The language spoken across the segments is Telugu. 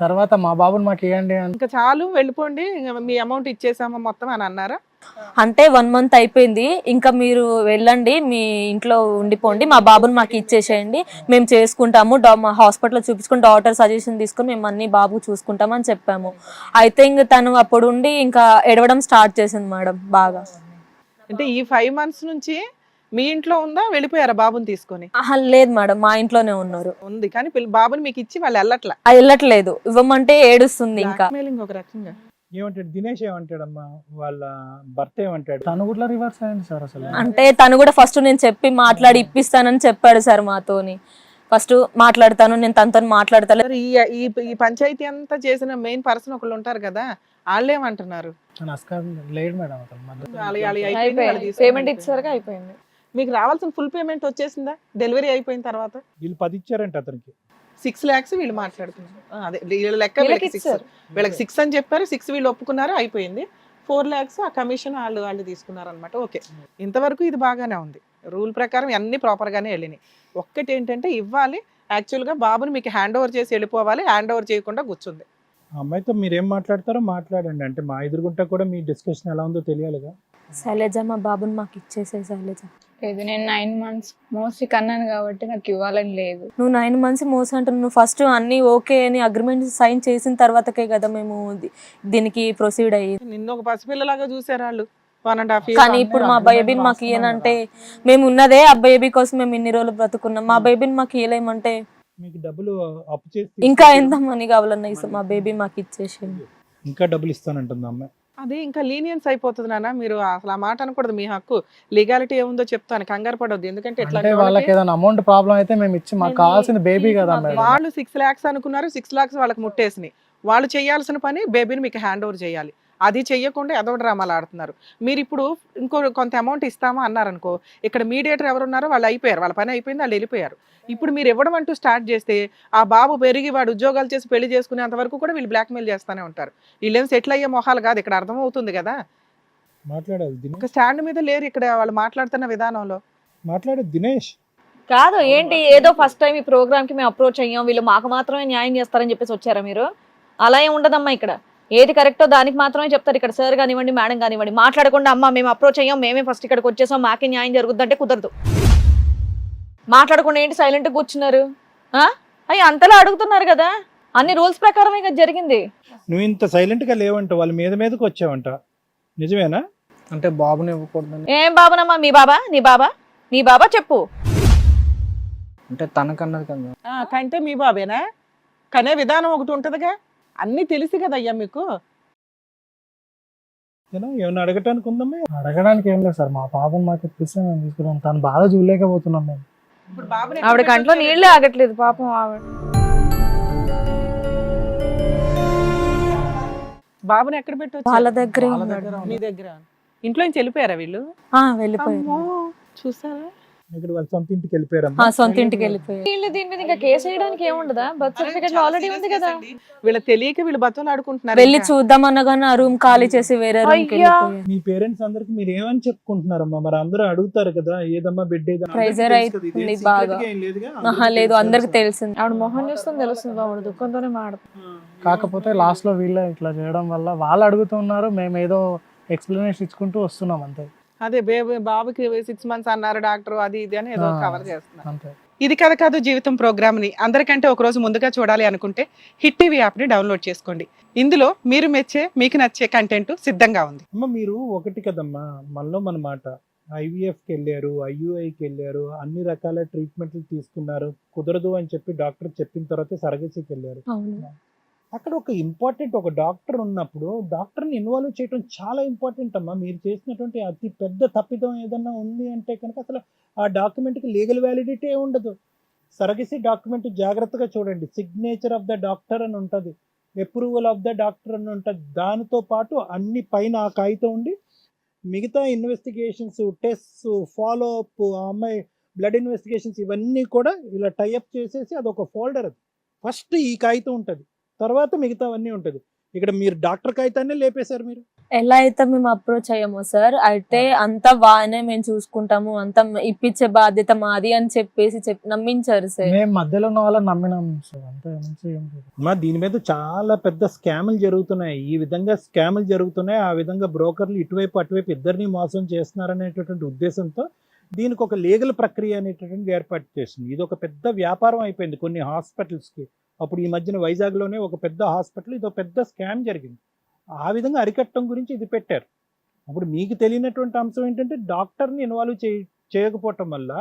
తర్వాత మా బాబుని మాకు ఇవ్వండి అని. ఇంకా చాలు వెళ్ళిపోండి, ఇంకా మీ అమౌంట్ ఇచ్చేసామా మొత్తం అని అన్నారా? అంటే 1 మంత్ అయిపోయింది, ఇంకా మీరు వెళ్ళండి మీ ఇంట్లో ఉండిపోండి, మా బాబుని మాకు ఇచ్చేసేయండి, మేము చేసుకుంటాము, మా హాస్పిటల్లో చూపించుకుని డాక్టర్ సజెషన్ తీసుకుని మేము అన్ని బాబు చూసుకుంటామని చెప్పాము. అయితే ఇంక తను అప్పుడు ఉండి ఇంకా ఎడవడం స్టార్ట్ చేసింది మేడం బాగా. అంటే ఈ 5 months నుంచి మీ ఇంట్లో ఉందా, వెళ్ళిపోయారా బాబుని తీసుకొని? లేదు మేడం, మా ఇంట్లోనే ఉన్నారు. ఉంది కానీ బాబుని మీకు ఇచ్చి వాళ్ళు వెళ్ళట్లా. వెళ్ళట్లేదు, ఇవ్వమంటే ఏడుస్తుంది. ఇంకా Blackmailing ఒక రకంగా. ఏమంటాడు దినేష్, ఏమంటాడమ్మా వాళ్ళ భర్త ఏమంటాడు? తను కూడా రివర్స్ అయింది సార్ అసలు. అంటే తను కూడా ఫస్ట్ నేను చెప్పి మాట్లాడి ఇప్పిస్తానని చెప్పాడు సార్ మాతోని. ఫస్ట్ మాట్లాడతాను, నేను తనతో మాట్లాడతాను. సరే, ఈ పంచాయతీ అంతా చేసిన మెయిన్ పర్సన్ ఒకళ్ళు ఉంటారు కదా, వాళ్ళు ఏమంటున్నారు? తను అస్కారం లేడు మేడం అతను మధ్యలో. పేమెంట్ ఇచ్చారుగా అయిపోయింది. మీకు రావాల్సిన ఫుల్ పేమెంట్ వచ్చేసిందా డెలివరీ అయిపోయిన తర్వాత? వీళ్ళు 10 ఇచ్చారంట అతనికి. 6 lakhs వీళ్ళు మాట్లాడుతున్నారు. అదే వీళ్ళ లెక్క, వీళ్ళకి 6 వీళ్ళకి 6 అని చెప్పారు, 6 వీళ్ళు ఒప్పుకున్నారు, అయిపోయింది. 4 lakhs ఆ కమిషన్ వాళ్ళు తీసుకున్నారు అనమాట. ఓకే, ఇంతవరకు ఇది బాగానే ఉంది, రూల్ ప్రకారం అన్ని ప్రాపర్ గానే వెళ్ళినాయి. ఒక్కటి ఏంటంటే ఇవ్వాలి, యాక్చువల్గా బాబుని మీకు హ్యాండ్ ఓవర్ చేసి వెళ్ళిపోవాలి, హ్యాండ్ ఓవర్ చేయకుండా కూర్చుంది. ఆ అమ్మాయితో మీరేం మాట్లాడతారో మాట్లాడండి, అంటే మా ఎదురుగుంటా కూడా మీ డిస్కషన్ ఎలా ఉందో తెలియాలిగా. శైలజ, మా బాబుని మాకు ఇచ్చేసే శైలజ. లేదు, నేను 9 months మోస్ట్లీ కన్నాను కాబట్టి నాకు ఇవ్వాలని లేదు. నువ్వు 9 months మోసం అంటున్నావు, నువ్వు ఫస్ట్ అన్ని ఓకే అని అగ్రిమెంట్ సైన్ చేసిన తర్వాతకే కదా మేము దీనికి ప్రొసీడ్ అయ్యి. నిన్న ఒక పసిపిల్లలాగా చూసారు వాళ్ళు 1.5 years. కానీ ఇప్పుడు మా బేబీని మాకు ఇయ్యనంటే, మేము ఉన్నదే ఆ బేబీ కోసం మేము ఇన్ని రోజులు బ్రతుకున్నాం, మా బేబీని మాకు ఇయ్యలేమంటే మీకు డబ్బులు అప్పు చేసి ఇంకా ఎంత మనీ కావాలన్నా ఇస్తాం, మా బేబీ మాకు ఇచ్చేసింది. ఇంకా డబ్బులు ఇస్తానంటుంది అమ్మాయి. అదే ఇంకా లీనియన్స్ అయిపోతుంది నాన్న, మీరు అసలు ఆ మాట అనకూడదు, మీ హక్కు. లీగాలిటీ ఏముందో చెప్తాను, కంగారు పడొద్దు. ఎందుకంటే ఎట్లా అంటే వాళ్ళకి ఏదైనా అమౌంట్ ప్రాబ్లం అయితే మేము ఇచ్చి, మాకు కావాల్సిన బేబీ కదా మేడం. వాళ్ళు 6 lakhs అనుకున్నారు, 6 lakhs వాళ్ళకి ముట్టేసినాయి. వాళ్ళు చేయాల్సిన పని బేబీని మీకు హ్యాండ్ ఓవర్ చేయాలి, అది చెయ్యకుండా ఏదో డ్రామాలు ఆడుతున్నారు. మీరు ఇప్పుడు కొంత అమౌంట్ ఇస్తామా అన్నారనుకో, ఇక్కడ మీడియేటర్ ఎవరున్నారో వాళ్ళు అయిపోయారు, వాళ్ళ పని అయిపోయింది, వాళ్ళు వెళ్ళిపోయారు. ఇప్పుడు మీరు ఇవ్వడం అంటూ స్టార్ట్ చేస్తే ఆ బాబు పెరిగి వాడు ఉద్యోగాలు చేసి పెళ్లి చేసుకునేంత వరకు కూడా వీళ్ళు బ్లాక్మెయిల్ చేస్తూనే ఉంటారు. వీళ్ళేం సెటిల్ అయ్యే మొహాలు కాదు, ఇక్కడ అర్థమవుతుంది కదా. మాట్లాడాలి దినేష్, ఒక స్టాండ్ మీద లేరు ఇక్కడ వాళ్ళు మాట్లాడుతున్న విధానంలో. మాట్లాడేది దినేష్. కాదు ఏంటి, ఏదో ఫస్ట్ టైం ఈ ప్రోగ్రామ్ కి మేము అప్రోచ్ అయ్యాం, వీళ్ళు మాకు మాత్రమే న్యాయం చేస్తారని చెప్పేసి వచ్చారా మీరు? అలా ఏం ఉండదమ్మా, ఇక్కడ ఏది కరెక్టో దానికి మాత్రమే చెప్తారు. ఇక్కడ సార్ కానివ్వండి, మేడం కానివ్వండి, మాట్లాడకుండా అమ్మ మేము అప్రోచ్ అయ్యాం, మేమే ఫస్ట్ ఇక్కడికి వచ్చేసాం, మాకే న్యాయం జరుగుద్దంటే కుదరదు. మాట్లాడకుండా ఏంటి సైలెంట్గా కూర్చున్నారు? అయ్యి అంతలా అడుగుతున్నారు కదా, అన్ని రూల్స్ ప్రకారమే కదా జరిగింది. నువ్వు ఇంత సైలెంట్ గా లేవంట, వాళ్ళ మీదకి వచ్చావంట, నిజమేనా? అంటే బాబుని ఇవ్వకూడదని. ఏం బాబునమ్మా, మీ బాబా నీ బాబా చెప్పు. అంటే తనకన్నది కదా. కంటే మీ బాబేనా? కనే విధానం ఒకటి ఉంటదిగా, అన్ని తెలిసి కదా అయ్యా మీకు. ఏమన్నా అడగటానికి ఉందమ్మా? అడగడానికి ఏం లేదు సార్, మా పాపం మాకు ఇప్పిస్తే మేము తీసుకున్నాం, తను బాధ చూడలేకపోతున్నాం మేము. ఆవిడ కంట్లో నీళ్ళే ఆగట్లేదు పాపం. ఆవిడ బాబుని ఎక్కడ పెట్టి వాళ్ళ దగ్గర మీ దగ్గర ఇంట్లో నుంచి వెళ్ళిపోయారా వీళ్ళు? వెళ్ళిపోయారు. చూసారా, ఇక్కడ వాళ్ళ సొంత ఇంటికి వెళ్ళిపోయారమ్మా. సొంత ఇంటికి వెళ్ళిపోయారు. వీళ్ళు దీని మీద ఇంకా కేసు వేయడానికి ఏముండదా? బర్త్ సర్టిఫికెట్ ఆల్రెడీ ఉంది కదా. వీళ్ళ తెలియక వీళ్ళు బతులు ఆడుకుంటున్నారు. వెళ్ళి చూద్దామన్నా కానీ ఆ రూమ్ ఖాళీ చేసి వేరే రూమ్ కి వెళ్ళిపోయారు. మీ పేరెంట్స్ అందరికి మీరు ఏమని చెప్పుకుంటున్నారమ్మా? మరి అందరూ అడుగుతారు కదా, ఏదమ్మా బిడ్డ ప్రెజర్ అవుతుంది బాగా. లేదు, అందరికి తెలిసింది. ఆవిడ మొహం చూస్తుంది తెలుస్తుంది, ఆవిడ దుఃఖంతోనే మాడుతుంది. కాకపోతే లాస్ట్ లో వీళ్ళే ఇట్లా చేయడం వల్ల వాళ్ళు అడుగుతున్నారు, మేము ఏదో ఎక్స్ప్లెనేషన్ ఇచ్చుకుంటూ వస్తున్నాం అంతే. అదే బాబుకి 6 months అన్నారు డాక్టర్, అది ఇది అని ఏదో కవర్ చేస్తున్నారు అంతే. ఇది కథ కాదు జీవితం ప్రోగ్రామ్ ని అందరికంటే ఒక రోజు ముందుగా చూడాలి అనుకుంటే హిట్ టీవీ యాప్ ని డౌన్లోడ్ చేసుకోండి. ఇందులో మీరు మెచ్చే, మీకు నచ్చే కంటెంట్ సిద్ధంగా ఉంది. అమ్మ మీరు ఒకటి కదమ్మా, మనలో మన మాట, IVFకి వెళ్ళారు, IUIకి వెళ్ళారు, అన్ని రకాల ట్రీట్మెంట్లు తీసుకున్నారు, కుదరదు అని చెప్పి డాక్టర్ చెప్పిన తర్వాత సరగసికి వెళ్ళారు. అక్కడ ఒక ఇంపార్టెంట్ ఒక డాక్టర్ ఉన్నప్పుడు డాక్టర్ని ఇన్వాల్వ్ చేయడం చాలా ఇంపార్టెంట్ అమ్మా. మీరు చేసినటువంటి అతి పెద్ద తప్పిదం ఏదన్నా ఉంది అంటే కనుక అసలు ఆ డాక్యుమెంట్కి లీగల్ వ్యాలిడిటీ ఉండదు. సరగసి డాక్యుమెంట్ జాగ్రత్తగా చూడండి, సిగ్నేచర్ ఆఫ్ ద డాక్టర్ అని ఉంటుంది, అప్రూవల్ ఆఫ్ ద డాక్టర్ అని ఉంటుంది, దానితో పాటు అన్ని పైన ఆ కాగితం ఉండి మిగతా ఇన్వెస్టిగేషన్స్, టెస్ట్, ఫాలో అప్, ఆ అమ్మాయి బ్లడ్ ఇన్వెస్టిగేషన్స్ ఇవన్నీ కూడా ఇలా టైఅప్ చేసేసి అదొక ఫోల్డర్. అది ఫస్ట్ ఈ కాగితం ఉంటుంది, తర్వాత మిగతావన్నీ ఉంటుంది. ఇక్కడ మీరు డాక్టర్ కాగితాన్ని లేపేశారు మీరు. ఎలా అయితే మేము అప్రోచ్ అయ్యామో సార్, అయితే అంతా బాగానే మేము చూసుకుంటాము, అంతా ఇప్పించే బాధ్యత మాది అని చెప్పేసి నమ్మించారు సార్. మేము మధ్యలో ఉన్న వాళ్ళని నమ్మినాం సార్, అంతే నుంచి ఏం లేదు. మా దీని మీద చాలా పెద్ద స్కాములు జరుగుతున్నాయి. ఈ విధంగా స్కాములు జరుగుతున్నాయి, ఆ విధంగా బ్రోకర్లు ఇటువైపు అటువైపు ఇద్దరిని మోసం చేస్తున్నారనేటటువంటి ఉద్దేశంతో దీనికి ఒక లీగల్ ప్రక్రియ అనేటటువంటి ఏర్పాటు చేసింది. ఇది ఒక పెద్ద వ్యాపారం అయిపోయింది కొన్ని హాస్పిటల్స్కి. అప్పుడు ఈ మధ్యన వైజాగ్లోనే ఒక పెద్ద హాస్పిటల్ ఇది ఒక పెద్ద స్కామ్ జరిగింది. ఆ విధంగా అరికట్టడం గురించి ఇది పెట్టారు. అప్పుడు మీకు తెలియనటువంటి అంశం ఏంటంటే డాక్టర్ని ఇన్వాల్వ్ చేయకపోవటం వల్ల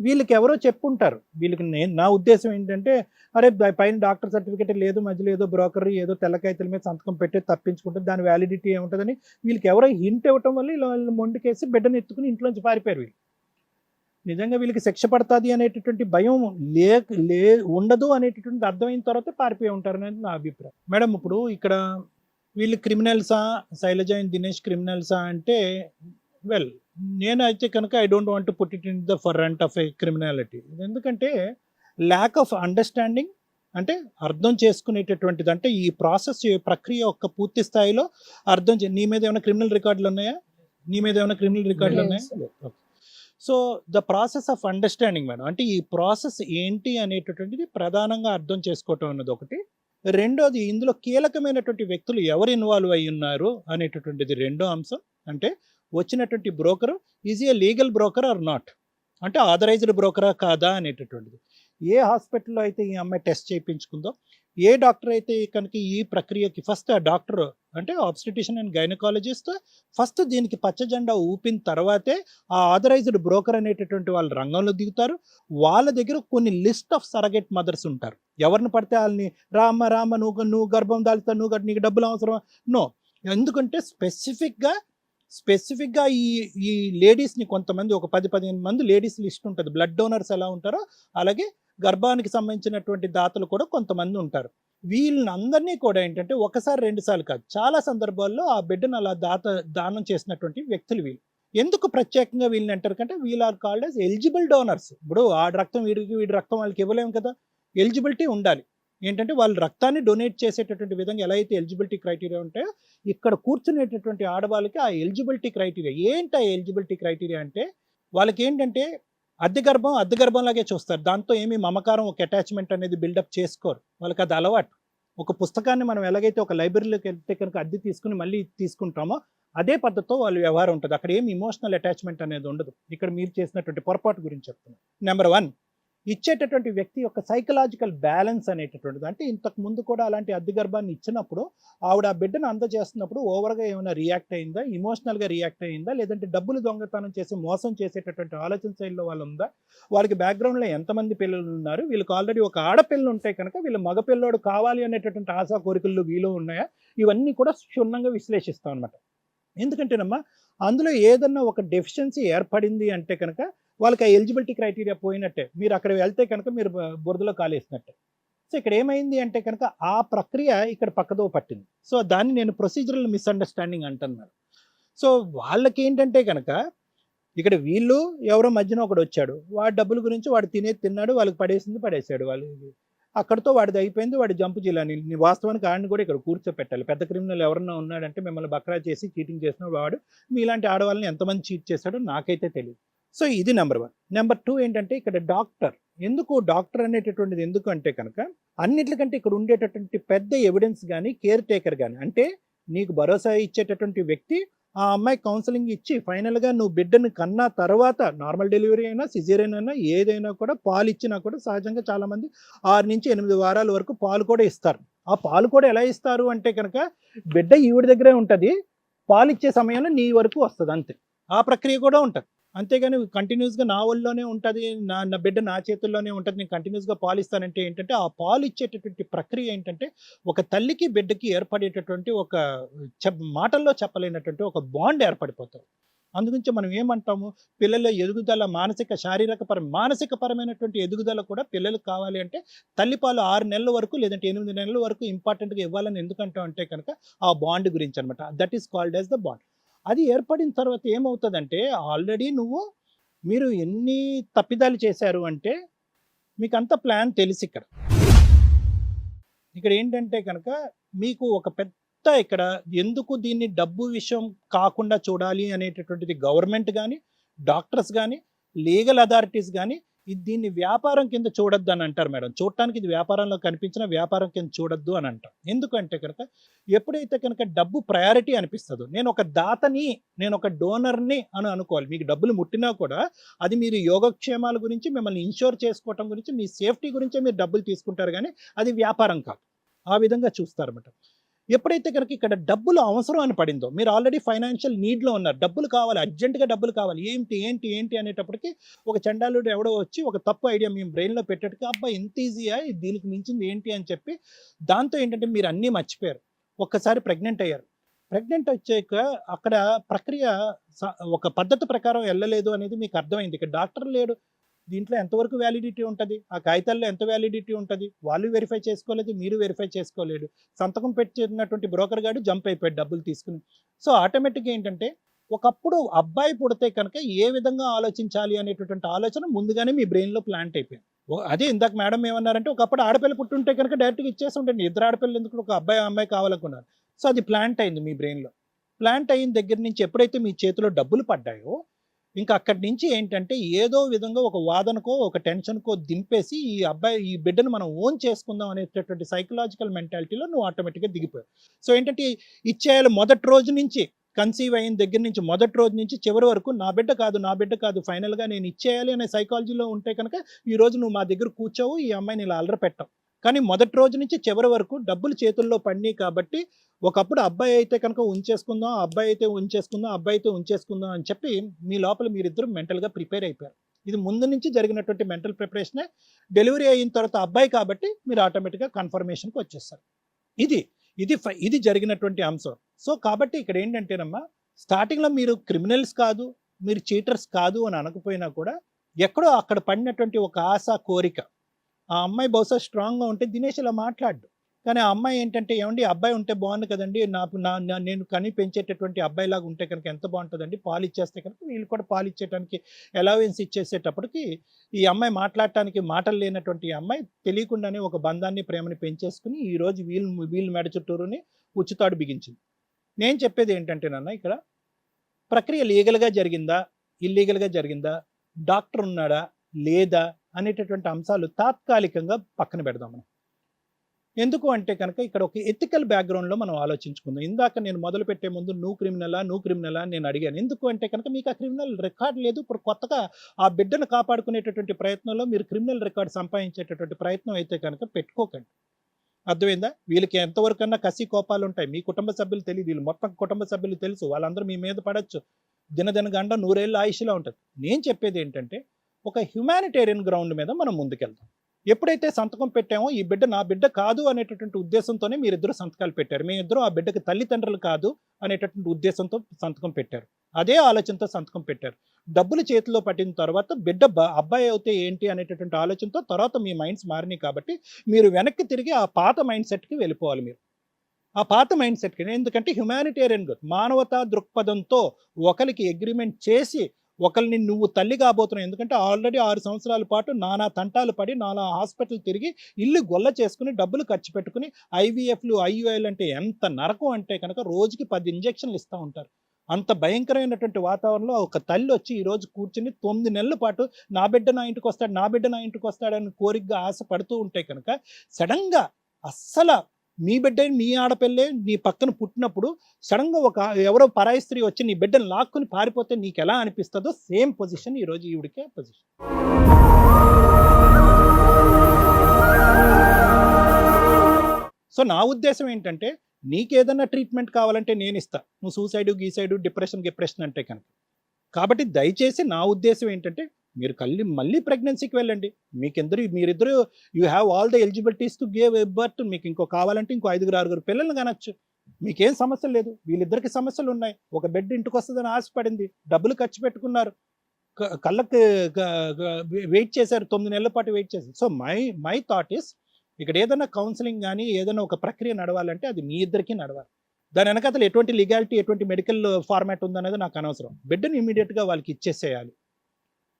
వీళ్ళకి ఎవరో చెప్పుంటారు. వీళ్ళకి నా ఉద్దేశం ఏంటంటే, అరే పైన డాక్టర్ సర్టిఫికేట్ లేదు, మధ్యలో ఏదో బ్రోకర్ ఏదో తెల్లకాయతల మీద సంతకం పెట్టి తప్పించుకుంటుంది, దాని వ్యాలిడిటీ ఏముంటుందని వీళ్ళకి ఎవరో హింట్ ఇవ్వటం వల్ల ఇలా మొండికేసి బిడ్డను ఎత్తుకుని ఇంట్లోంచి పారిపోయారు. వీళ్ళు నిజంగా వీళ్ళకి శిక్ష పడుతుంది అనేటటువంటి భయం ఉండదు అనేటటువంటి అర్థమైన తర్వాత పారిపోయి ఉంటారు అనేది నా అభిప్రాయం. మేడం, ఇప్పుడు ఇక్కడ వీళ్ళు క్రిమినల్సా, శైలజ అండ్ దినేష్ క్రిమినల్సా అంటే, వెల్ నేనైతే కనుక I don't want to put it in the front of a criminality. ఎందుకంటే ల్యాక్ ఆఫ్ అండర్స్టాండింగ్, అంటే అర్థం చేసుకునేటటువంటిది. అంటే ఈ ప్రాసెస్ ప్రక్రియ యొక్క పూర్తి స్థాయిలో నీ మీద ఏమైనా క్రిమినల్ రికార్డులు ఉన్నాయా? So the process of understanding madam, అంటే ఈ ప్రాసెస్ ఏంటి అనేటటువంటిది ప్రధానంగా అర్థం చేసుకోవటం అన్నది ఒకటి. రెండోది, ఇందులో కీలకమైనటువంటి వ్యక్తులు ఎవరు ఇన్వాల్వ్ అయి ఉన్నారు అనేటటువంటిది రెండో అంశం. అంటే వచ్చినటువంటి broker is a legal broker or not, అంటే ఆథరైజ్డ్ బ్రోకరా కాదా అనేటటువంటిది. ఏ హాస్పిటల్లో అయితే ఈ అమ్మాయి టెస్ట్ చేయించుకుందో, ఏ డాక్టర్ అయితే కనుక ఈ ప్రక్రియకి ఫస్ట్ ఆ డాక్టర్ అంటే ఆబ్స్టిట్యూషన్ అండ్ గైనకాలజిస్ట్ ఫస్ట్ దీనికి పచ్చజెండా ఊపిన తర్వాతే ఆ ఆథరైజ్డ్ బ్రోకర్ అనేటటువంటి వాళ్ళు రంగంలో దిగుతారు. వాళ్ళ దగ్గర కొన్ని లిస్ట్ ఆఫ్ సరగేట్ మదర్స్ ఉంటారు. ఎవరిని పడితే వాళ్ళని రామ నువ్వు గర్భం దాల్తా, నీకు డబ్బులు అవసరం నో. ఎందుకంటే స్పెసిఫిక్గా ఈ లేడీస్ని కొంతమంది ఒక 10-15 మంది లేడీస్ లిస్ట్ ఉంటుంది. బ్లడ్ డోనర్స్ ఎలా ఉంటారో అలాగే గర్భానికి సంబంధించినటువంటి దాతలు కూడా కొంతమంది ఉంటారు. వీళ్ళందరినీ కూడా ఏంటంటే ఒకసారి 2 సార్లు కాదు, చాలా సందర్భాల్లో ఆ బిడ్డను అలా దానం చేసినటువంటి వ్యక్తులు వీళ్ళు. ఎందుకు ప్రత్యేకంగా వీళ్ళని అంటారు కంటే వీళ్ళు are called as eligible donors. ఇప్పుడు ఆ రక్తం వీడి రక్తం వాళ్ళకి ఇవ్వలేము కదా, ఎలిజిబిలిటీ ఉండాలి. ఏంటంటే వాళ్ళు రక్తాన్ని డొనేట్ చేసేటటువంటి విధంగా ఎలా అయితే ఎలిజిబిలిటీ క్రైటీరియా ఉంటాయో ఇక్కడ కూర్చునేటటువంటి ఆడవాళ్ళకి ఆ ఎలిజిబిలిటీ క్రైటీరియా ఏంటి? ఆ ఎలిజిబిలిటీ క్రైటీరియా అంటే వాళ్ళకి ఏంటంటే అద్దె గర్భంలాగే చూస్తారు. దాంతో ఏమి మమకారం, ఒక అటాచ్మెంట్ అనేది బిల్డప్ చేసుకోరు. వాళ్ళకి అది అలవాటు. ఒక పుస్తకాన్ని మనం ఎలాగైతే ఒక లైబ్రరీలోకి వెళ్తే కనుక అద్దె తీసుకుని మళ్ళీ తీసుకుంటామో అదే పద్ధతితో వాళ్ళ వ్యవహారం ఉంటుంది. అక్కడ ఏమి ఇమోషనల్ అటాచ్మెంట్ అనేది ఉండదు. ఇక్కడ మీరు చేసినటువంటి పొరపాటు గురించి చెప్తున్నాను. నెంబర్ 1, ఇచ్చేటటువంటి వ్యక్తి యొక్క సైకలాజికల్ బ్యాలెన్స్ అనేటటువంటిది. అంటే ఇంతకు ముందు కూడా అలాంటి అద్దె గర్భాన్ని ఇచ్చినప్పుడు ఆవిడ ఆ బిడ్డను అందజేస్తున్నప్పుడు ఓవర్గా ఏమైనా రియాక్ట్ అయిందా, ఇమోషనల్గా రియాక్ట్ అయిందా, లేదంటే డబ్బులు దొంగతనం చేసి మోసం చేసేటటువంటి ఆలోచన శైలిలో వాళ్ళు ఉందా, వాళ్ళకి బ్యాక్గ్రౌండ్లో ఎంతమంది పిల్లలు ఉన్నారు, వీళ్ళకి ఆల్రెడీ ఒక ఆడపిల్లలు ఉంటే కనుక వీళ్ళు మగపిల్లోడు కావాలి అనేటటువంటి ఆశా కోరికలు వీళ్ళు ఉన్నాయా, ఇవన్నీ కూడా క్షుణ్ణంగా విశ్లేషిస్తాం అనమాట. ఎందుకంటేనమ్మా అందులో ఏదన్నా ఒక డెఫిషియన్సీ ఏర్పడింది అంటే కనుక వాళ్ళకి ఆ ఎలిజిబిలిటీ క్రైటీరియా పోయినట్టే. మీరు అక్కడ వెళ్తే కనుక మీరు బురదలో కాలేసినట్టే. సో ఇక్కడ ఏమైంది అంటే కనుక ఆ ప్రక్రియ ఇక్కడ పక్కదో పట్టింది. సో దాన్ని నేను ప్రొసీజరల్ మిస్అండర్స్టాండింగ్ అంటున్నాను. సో వాళ్ళకి ఏంటంటే కనుక ఇక్కడ వీళ్ళు ఎవరో మధ్యన ఒకడు వచ్చాడు, వాడి డబ్బుల గురించి వాడు తిన్నాడు, వాళ్ళకి పడేసాడు. వాళ్ళు అక్కడితో వాడిది అయిపోయింది, వాడి జంపు జిల్లాని వాస్తవానికి ఆడిని కూడా ఇక్కడ కూర్చోపెట్టాలి. పెద్ద క్రిమినల్ ఎవరన్నా ఉన్నాడంటే మిమ్మల్ని బక్రా చేసి చీటింగ్ చేసిన వాడు మీలాంటి ఆడవాళ్ళని ఎంతమంది చీట్ చేశాడో నాకైతే తెలియదు. సో ఇది నెంబర్ 1. నెంబర్ 2 ఏంటంటే ఇక్కడ డాక్టర్ అనేటటువంటిది ఎందుకు అంటే కనుక అన్నిటికంటే ఇక్కడ ఉండేటటువంటి పెద్ద ఎవిడెన్స్ కానీ కేర్ టేకర్ కానీ, అంటే నీకు భరోసా ఇచ్చేటటువంటి వ్యక్తి ఆ అమ్మాయి కౌన్సిలింగ్ ఇచ్చి ఫైనల్గా నువ్వు బిడ్డను కన్నా తర్వాత నార్మల్ డెలివరీ అయినా సిజేరియన్ అయినా ఏదైనా కూడా పాలు ఇచ్చినా కూడా సహజంగా చాలామంది 6 నుంచి 8 వారాల వరకు పాలు కూడా ఇస్తారు. ఆ పాలు కూడా ఎలా ఇస్తారు అంటే కనుక బిడ్డ ఈవిడ దగ్గరే ఉంటుంది, పాలు ఇచ్చే సమయంలో నీ వరకు వస్తుంది అంతే. ఆ ప్రక్రియ కూడా ఉంటుంది. అంతేగాని కంటిన్యూస్గా నా ఒళ్ళోనే ఉంటుంది, నా బిడ్డ నా చేతుల్లోనే ఉంటుంది, నేను కంటిన్యూస్గా పాలు ఇస్తానంటే ఏంటంటే ఆ పాలు ఇచ్చేటటువంటి ప్రక్రియ ఏంటంటే ఒక తల్లికి బిడ్డకి ఏర్పడేటటువంటి ఒక మాటల్లో చెప్పలేనటువంటి ఒక బాండ్ ఏర్పడిపోతుంది. అందుగురించి మనం ఏమంటాము, పిల్లల ఎదుగుదల మానసికపరమైనటువంటి ఎదుగుదల కూడా పిల్లలకు కావాలి అంటే తల్లిపాలు 6 నెలల వరకు లేదంటే 8 నెలల వరకు ఇంపార్టెంట్గా ఇవ్వాలని ఎందుకంటాం అంటే కనుక ఆ బాండ్ గురించి అనమాట. That is called as the bond. అది ఏర్పడిన తర్వాత ఏమవుతుందంటే ఆల్రెడీ మీరు ఎన్ని తప్పిదాలు చేశారు అంటే మీకు అంత ప్లాన్ తెలిసి ఇక్కడ ఏంటంటే కనుక మీకు ఒక పెద్ద అంతా ఇక్కడ ఎందుకు దీన్ని డబ్బు విషయం కాకుండా చూడాలి అనేటటువంటిది గవర్నమెంట్ కానీ, డాక్టర్స్ కానీ, లీగల్ అథారిటీస్ కానీ దీన్ని వ్యాపారం కింద చూడొద్దు అని అంటారు మేడం. చూడటానికి ఇది వ్యాపారంలో కనిపించిన వ్యాపారం కింద చూడొద్దు అని అంటాం. ఎందుకంటే కనుక ఎప్పుడైతే కనుక డబ్బు ప్రయారిటీ అనిపిస్తుందో, నేను ఒక దాతని, నేను ఒక డోనర్ని అని అనుకోవాలి. మీకు డబ్బులు ముట్టినా కూడా అది మీరు యోగక్షేమాల గురించి, మిమ్మల్ని ఇన్షూర్ చేసుకోవటం గురించి, మీ సేఫ్టీ గురించే మీరు డబ్బులు తీసుకుంటారు, కానీ అది వ్యాపారం కాదు. ఆ విధంగా చూస్తారన్నమాట. ఎప్పుడైతే కనుక ఇక్కడ డబ్బులు అవసరం అని పడిందో, మీరు ఆల్రెడీ ఫైనాన్షియల్ నీడ్లో ఉన్నారు, డబ్బులు కావాలి, అర్జెంటుగా డబ్బులు కావాలి, ఏంటి ఏంటి ఏంటి అనేటప్పటికి ఒక చండాలుడు ఎవడో వచ్చి ఒక తప్పు ఐడియా మీ బ్రెయిన్లో పెట్టేట్టుగా, అబ్బా ఇంత ఈజీయా, దీనికి మించింది ఏంటి అని చెప్పి, దాంతో ఏంటంటే మీరు అన్నీ మర్చిపోయారు. ఒక్కసారి ప్రెగ్నెంట్ అయ్యారు. ప్రెగ్నెంట్ వచ్చాక అక్కడ ప్రక్రియ ఒక పద్ధతి ప్రకారం వెళ్ళలేదు అనేది మీకు అర్థమైంది. ఇక్కడ డాక్టర్ లేడు, దీంట్లో ఎంతవరకు వ్యాలిడిటీ ఉంటుంది, ఆ కాగితాల్లో ఎంత వ్యాలిడిటీ ఉంటుంది, వాళ్ళు వెరిఫై చేసుకోలేదు, మీరు వెరిఫై చేసుకోలేడు, సంతకం పెట్టినటువంటి బ్రోకర్ గాడు జంప్ అయిపోయాడు డబ్బులు తీసుకుని. సో ఆటోమేటిక్గా ఏంటంటే ఒకప్పుడు అబ్బాయి పుడితే కనుక ఏ విధంగా ఆలోచించాలి అనేటటువంటి ఆలోచన ముందుగానే మీ బ్రెయిన్లో ప్లాంట్ అయిపోయింది. అదే ఇందాక మేడం ఏమన్నారంటే, ఒకప్పుడు ఆడపిల్ల పుట్టుంటే కనుక డైరెక్ట్గా ఇచ్చేసి ఉంటుంది, ఇద్దరు ఆడపిల్లలు ఎందుకు, ఒక అబ్బాయి అమ్మాయి కావాలనుకున్నారు. సో అది ప్లాంట్ అయింది మీ బ్రెయిన్లో. ప్లాంట్ అయిన దగ్గర నుంచి ఎప్పుడైతే మీ చేతిలో డబ్బులు పడ్డాయో, ఇంకా అక్కడి నుంచి ఏంటంటే ఏదో విధంగా ఒక వాదనకో ఒక టెన్షన్కో దింపేసి ఈ బిడ్డను మనం ఓన్ చేసుకుందాం అనేటటువంటి సైకలాజికల్ మెంటాలిటీలో నువ్వు ఆటోమేటిక్గా దిగిపోయావు. సో ఏంటంటే ఇచ్చేయాలి మొదటి రోజు నుంచి, కన్సీవ్ అయిన దగ్గర నుంచి మొదటి రోజు నుంచి చివరి వరకు నా బిడ్డ కాదు ఫైనల్గా నేను ఇచ్చేయాలి అనే సైకాలజీలో ఉంటే కనుక ఈరోజు నువ్వు మా దగ్గర కూర్చోవు, ఈ అమ్మాయిని ఇలా అల్లరి పెట్టావు. కానీ మొదటి రోజు నుంచి చివరి వరకు డబ్బులు చేతుల్లో పడినాయి కాబట్టి, ఒకప్పుడు అబ్బాయి అయితే కనుక ఉంచేసుకుందాం, అబ్బాయి అయితే ఉంచేసుకుందాం అని చెప్పి మీ లోపల మీరిద్దరు మెంటల్గా ప్రిపేర్ అయిపోయారు. ఇది ముందు నుంచి జరిగినటువంటి మెంటల్ ప్రిపరేషనే. డెలివరీ అయిన తర్వాత అబ్బాయి కాబట్టి మీరు ఆటోమేటిక్గా కన్ఫర్మేషన్కి వచ్చేస్తారు. ఇది జరిగినటువంటి అంశం. సో కాబట్టి ఇక్కడ ఏంటంటేనమ్మా, స్టార్టింగ్లో మీరు క్రిమినల్స్ కాదు, మీరు చీటర్స్ కాదు అని అనకపోయినా కూడా ఎక్కడో అక్కడ పడినటువంటి ఒక ఆశ, కోరిక, ఆ అమ్మాయి బహుశా స్ట్రాంగ్గా ఉంటే దినేష్ ఇలా మాట్లాడు. కానీ ఆ అమ్మాయి ఏంటంటే, ఏమండి అబ్బాయి ఉంటే బాగుంది కదండి, నేను కని పెంచేటటువంటి అబ్బాయిలాగా ఉంటే కనుక ఎంత బాగుంటుందండి, పాలు ఇచ్చేస్తే కనుక వీళ్ళు కూడా పాలు ఇచ్చేయడానికి అలవెన్స్ ఇచ్చేసేటప్పటికి ఈ అమ్మాయి మాట్లాడటానికి మాటలు లేనటువంటి అమ్మాయి తెలియకుండానే ఒక బంధాన్ని, ప్రేమని పెంచేసుకుని ఈరోజు వీళ్ళు మెడ చుట్టూరుని ఉచ్చుతాడు బిగించింది. నేను చెప్పేది ఏంటంటేనన్నా, ఇక్కడ ప్రక్రియ లీగల్గా జరిగిందా, ఇల్లీగల్గా జరిగిందా, డాక్టర్ ఉన్నాడా లేదా అనేటటువంటి అంశాలు తాత్కాలికంగా పక్కన పెడదాం మనం. ఎందుకు అంటే కనుక ఇక్కడ ఒక ఎథికల్ బ్యాక్గ్రౌండ్లో మనం ఆలోచించుకుందాం. ఇందాక నేను మొదలు పెట్టే ముందు నువ్వు క్రిమినలా నేను అడిగాను. ఎందుకు అంటే కనుక మీకు ఆ క్రిమినల్ రికార్డ్ లేదు. ఇప్పుడు కొత్తగా ఆ బిడ్డను కాపాడుకునేటటువంటి ప్రయత్నంలో మీరు క్రిమినల్ రికార్డ్ సంపాదించేటటువంటి ప్రయత్నం అయితే కనుక పెట్టుకోకండి. అర్థమైందా? వీళ్ళకి ఎంతవరకన్నా కసి కోపాలు ఉంటాయి. మీ కుటుంబ సభ్యులు తెలియదు, వీళ్ళు మొత్తం కుటుంబ సభ్యులు తెలుసు, వాళ్ళందరూ మీ మీద పడచ్చు. దినగండ 100 ఏళ్ళ ఆయుష్లో ఉంటుంది. నేను చెప్పేది ఏంటంటే, ఒక హ్యుమానిటేరియన్ గ్రౌండ్ మీద మనం ముందుకెళ్తాం. ఎప్పుడైతే సంతకం పెట్టామో, ఈ బిడ్డ నా బిడ్డ కాదు అనేటటువంటి ఉద్దేశంతోనే మీరిద్దరు సంతకాలు పెట్టారు. మీ ఇద్దరు ఆ బిడ్డకి తల్లిదండ్రులు కాదు అనేటటువంటి ఉద్దేశంతో సంతకం పెట్టారు. అదే ఆలోచనతో సంతకం పెట్టారు. డబ్బులు చేతిలో పట్టిన తర్వాత బిడ్డ అబ్బాయి అయితే ఏంటి అనేటటువంటి ఆలోచనతో తర్వాత మీ మైండ్స్ మారినాయి కాబట్టి మీరు వెనక్కి తిరిగి ఆ పాత మైండ్ సెట్కి వెళ్ళిపోవాలి. మీరు ఆ పాత మైండ్ సెట్కి, ఎందుకంటే హ్యుమానిటేరియన్ మానవతా దృక్పథంతో ఒకరికి అగ్రిమెంట్ చేసి ఒకరిని నువ్వు తల్లి కాబోతున్నావు. ఎందుకంటే ఆల్రెడీ 6 సంవత్సరాల పాటు నానా తంటాలు పడి, నానా హాస్పిటల్ తిరిగి, ఇల్లు గొల్ల చేసుకుని, డబ్బులు ఖర్చు పెట్టుకుని, ఐవీఎఫ్లు ఐయుఐలు అంటే ఎంత నరకం అంటే కనుక రోజుకి 10 ఇంజక్షన్లు ఇస్తూ ఉంటారు. అంత భయంకరమైనటువంటి వాతావరణంలో ఒక తల్లి వచ్చి ఈరోజు కూర్చుని 9 నెలల పాటు నా బిడ్డ నా ఇంటికి వస్తాడని కోరికగా ఆశ పడుతూ ఉంటే కనుక సడన్గా అస్సలు మీ బిడ్డ, నీ ఆడపిల్లే నీ పక్కన పుట్టినప్పుడు సడన్గా ఎవరో పరాయి స్త్రీ వచ్చి నీ బిడ్డను లాక్కుని పారిపోతే నీకు ఎలా అనిపిస్తుందో సేమ్ పొజిషన్ ఈరోజు ఈవిడికే పొజిషన్. సో నా ఉద్దేశం ఏంటంటే, నీకేదన్నా ట్రీట్మెంట్ కావాలంటే నేను ఇస్తా, నువ్వు సూసైడ్ డిప్రెషన్ అంటే కనుక. కాబట్టి దయచేసి నా ఉద్దేశం ఏంటంటే, మీరు మళ్ళీ ప్రెగ్నెన్సీకి వెళ్ళండి. మీరిద్దరు you have all the eligibilities to give birth. మీకు కావాలంటే ఇంకో 5-6 పిల్లల్ని కనొచ్చు, మీకేం సమస్య లేదు. వీళ్ళిద్దరికి సమస్యలు ఉన్నాయి. ఒక బెడ్ ఇంటికి వస్తుందని ఆశపడింది, డబ్బులు ఖర్చు పెట్టుకున్నారు, కళ్ళకి వెయిట్ చేశారు, 9 నెలల పాటు వెయిట్ చేశారు. సో మై థాట్ ఈస్, ఇక్కడ ఏదైనా కౌన్సిలింగ్ కానీ ఏదైనా ఒక ప్రక్రియ నడవాలంటే అది మీ ఇద్దరికీ నడవాలి. దాని వెనకాతలు ఎటువంటి లీగాలిటీ, ఎటువంటి మెడికల్ ఫార్మాట్ ఉందనేది నాకు అనవసరం. బిడ్డను ఇమీడియట్గా వాళ్ళకి ఇచ్చేసేయాలి.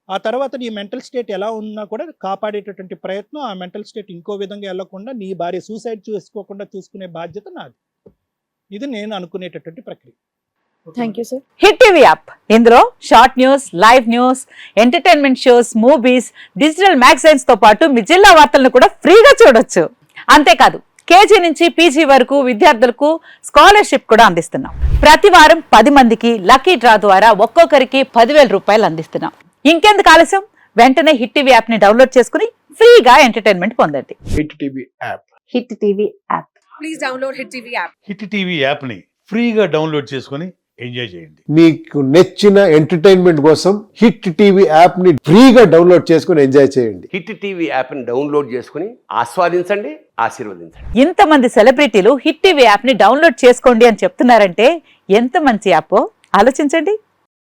ఆ తర్వాత నీ మెంటల్ స్టేట్ ఎలా ఉన్నా కూడా కాపాడేటటువంటి ప్రయత్నం, ఆ మెంటల్ స్టేట్ ఇంకో విధంగా వెళ్ళకుండా నీ భార్య సూసైడ్ చేసుకోకుండా చూసుకునే బాధ్యత నాది. ఇది నేను అనుకునేటటువంటి ప్రక్రియ. Thank you sir. Hit TV app ఇందులో short news, live news, entertainment shows, movies, digital magazines తో పాటు మీ జిల్లా వార్తలను కూడా ఫ్రీగా చూడొచ్చు. అంతేకాదు కేజీ నుంచి పీజీ వరకు విద్యార్థులకు స్కాలర్షిప్ కూడా అందిస్తున్నాం. ప్రతి వారం 10 మందికి లక్కీ డ్రా ద్వారా ఒక్కొక్కరికి 10,000 రూపాయలు అందిస్తున్నాం. ఇంకెందుకు ఆలస్యం, వెంటనే హిట్ టీవీ యాప్ ని డౌన్లోడ్ చేసుకుని ఫ్రీగా ఎంటర్టైన్మెంట్ పొందండి. Hit TV app. Hit TV app. Please download hit TV app. Hit TV యాప్ని ఫ్రీగా డౌన్లోడ్ చేసుకొని ఎంజాయ్ చేయండి. మీకు నచ్చిన ఎంటర్టైన్మెంట్ కోసం హిట్ టీవీ యాప్ ని ఫ్రీగా డౌన్లోడ్ చేసుకుని ఎంజాయ్ చేయండి. హిట్ టీవీ యాప్ని డౌన్లోడ్ చేసుకుని ఆస్వాదించండి, ఆశీర్వదించండి. ఇంతమంది సెలబ్రిటీలు హిట్ టీవీ యాప్ ని డౌన్లోడ్ చేసుకోండి అని చెప్తున్నారంటే ఎంత మంచి యాప్ ఆలోచించండి.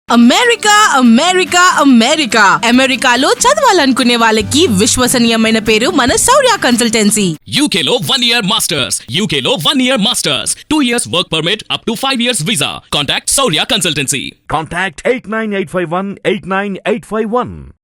అమెరికా అమెరికా అమెరికా అమెరికాలో చదవాలనుకునే వాళ్ళకి విశ్వసనీయమైన పేరు మన శౌర్య కన్సల్టెన్సీ. UK లో 1 year masters. UK లో 1 year masters. 2 years work permit up to 5 years visa. Contact Saurya Consultancy. Contact 89851 89851.